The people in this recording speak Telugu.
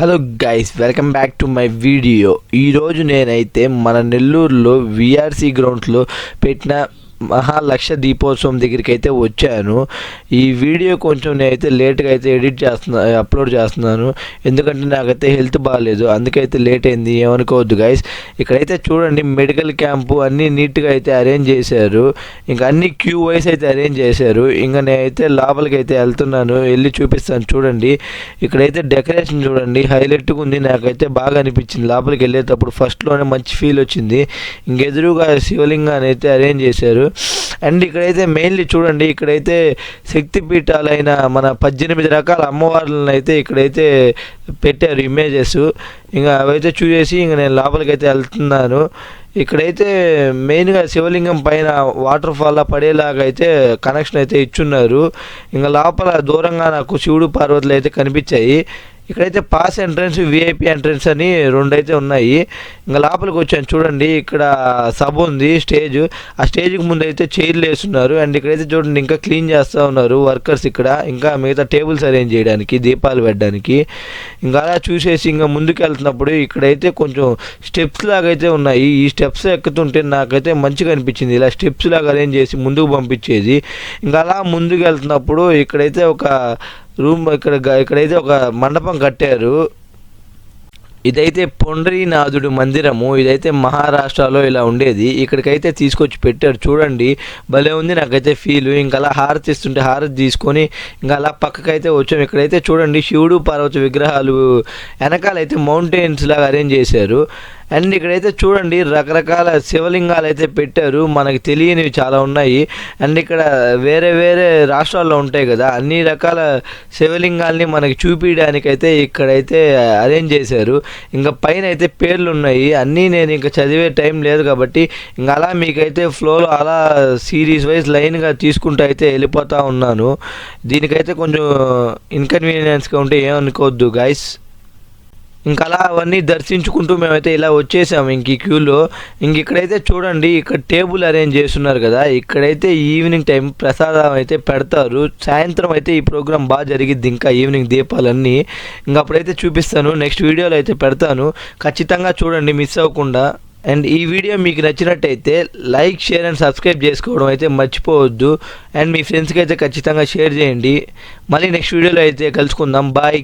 Hello guys, welcome back to my video. ఈరోజు నేనైతే మన నెల్లూరులో విఆర్సి గ్రౌండ్స్లో పెట్టిన మహాలక్ష దీపోత్సవం దగ్గరికి అయితే వచ్చాను. ఈ వీడియో కొంచెం నేనైతే లేట్గా అయితే అప్లోడ్ చేస్తున్నాను, ఎందుకంటే నాకైతే హెల్త్ బాగాలేదు, అందుకైతే లేట్ అయింది, ఏమనుకోవద్దు గైస్. ఇక్కడైతే చూడండి, మెడికల్ క్యాంపు అన్నీ నీట్గా అయితే అరేంజ్ చేశారు, ఇంకా అన్ని క్యూ వైస్ అయితే అరేంజ్ చేశారు. ఇంకా నేనైతే లోపలికి అయితే వెళ్తున్నాను, వెళ్ళి చూపిస్తాను. చూడండి, ఇక్కడైతే డెకరేషన్ చూడండి, హైలైట్గా ఉంది, నాకైతే బాగా అనిపించింది. లోపలికి వెళ్ళేటప్పుడు ఫస్ట్లోనే మంచి ఫీల్ వచ్చింది. ఇంకెదురుగా శివలింగాన్ని అయితే అరేంజ్ చేశారు. అండ్ ఇక్కడైతే మెయిన్లీ చూడండి, ఇక్కడైతే శక్తిపీఠాలైన మన 18 రకాల అమ్మవార్లను అయితే ఇక్కడైతే పెట్టారు ఇమేజెస్. ఇంకా అవైతే చూసేసి ఇంకా నేను లోపలికైతే వెళ్తున్నాను. ఇక్కడైతే మెయిన్గా శివలింగం పైన వాటర్ ఫాల్ పడేలాగా అయితే కనెక్షన్ అయితే ఇచ్చున్నారు. ఇంకా లోపల దూరంగా నాకు శివుడు పార్వతులు అయితే కనిపించాయి. ఇక్కడైతే పాస్ ఎంట్రన్స్, విఐపి ఎంట్రన్స్ అని రెండు అయితే ఉన్నాయి. ఇంకా లోపలికి వచ్చాను. చూడండి, ఇక్కడ సభ ఉంది, స్టేజ్. ఆ స్టేజ్కి ముందు అయితే చైర్లు వేస్తున్నారు. అండ్ ఇక్కడైతే చూడండి, ఇంకా క్లీన్ చేస్తూ ఉన్నారు వర్కర్స్ ఇక్కడ, ఇంకా మిగతా టేబుల్స్ అరేంజ్ చేయడానికి, దీపాలు పెట్టడానికి. ఇంకా అలా చూసేసి ఇంకా ముందుకు వెళ్తున్నప్పుడు ఇక్కడైతే కొంచెం స్టెప్స్ లాగా అయితే ఉన్నాయి. ఈ స్టెప్స్ ఎక్కుతుంటే నాకైతే మంచిగా అనిపించింది, ఇలా స్టెప్స్ లాగా అరేంజ్ చేసి ముందుకు పంపించేది. ఇంకా అలా ముందుకు వెళ్తున్నప్పుడు ఇక్కడైతే ఒక రూమ్, ఇక్కడైతే ఒక మండపం కట్టారు. ఇదైతే పొండరీనాథుడు మందిరము. ఇదైతే మహారాష్ట్రలో ఇలా ఉండేది, ఇక్కడికైతే తీసుకొచ్చి పెట్టారు. చూడండి, భలే ఉంది, నాకైతే ఫీల్. ఇంకా అలా హారతి ఇస్తుంటే హారతి తీసుకొని ఇంకా అలా పక్కకైతే వచ్చాము. ఇక్కడైతే చూడండి, శివుడు పార్వతి విగ్రహాలు వెనకాలైతే మౌంటైన్స్ లాగా అరేంజ్ చేశారు. అండ్ ఇక్కడైతే చూడండి, రకరకాల శివలింగాలు అయితే పెట్టారు, మనకి తెలియనివి చాలా ఉన్నాయి. అండ్ ఇక్కడ వేరే వేరే రాష్ట్రాల్లో ఉంటాయి కదా, అన్ని రకాల శివలింగాల్ని మనకి చూపించడానికైతే ఇక్కడైతే అరేంజ్ చేశారు. ఇంకా పైన అయితే పేర్లు ఉన్నాయి, అన్నీ నేను ఇంకా చదివే టైం లేదు కాబట్టి ఇంకా అలా మీకైతే ఫ్లోలో అలా సిరీస్ వైజ్ లైన్గా తీసుకుంటూ అయితే వెళ్ళిపోతూ ఉన్నాను. దీనికైతే కొంచెం ఇన్కన్వీనియన్స్గా ఉంటే ఏమనుకోవద్దు గైస్. ఇంకా అలా అవన్నీ దర్శించుకుంటూ మేమైతే ఇలా వచ్చేసాము ఇంక ఈ క్యూలో. ఇంక ఇక్కడైతే చూడండి, ఇక్కడ టేబుల్ అరేంజ్ చేస్తున్నారు కదా, ఇక్కడైతే ఈవినింగ్ టైం ప్రసాదం అయితే పెడతారు. సాయంత్రం అయితే ఈ ప్రోగ్రామ్ బాగా జరిగిద్ది, ఇంకా ఈవినింగ్ దీపాలన్నీ. ఇంకా అప్పుడైతే చూపిస్తాను, నెక్స్ట్ వీడియోలో అయితే పెడతాను, ఖచ్చితంగా చూడండి, మిస్ అవ్వకుండా. అండ్ ఈ వీడియో మీకు నచ్చినట్టయితే లైక్, షేర్ అండ్ సబ్స్క్రైబ్ చేసుకోవడం అయితే మర్చిపోవద్దు. అండ్ మీ ఫ్రెండ్స్కి అయితే ఖచ్చితంగా షేర్ చేయండి. మళ్ళీ నెక్స్ట్ వీడియోలో అయితే కలుసుకుందాం. బాయ్.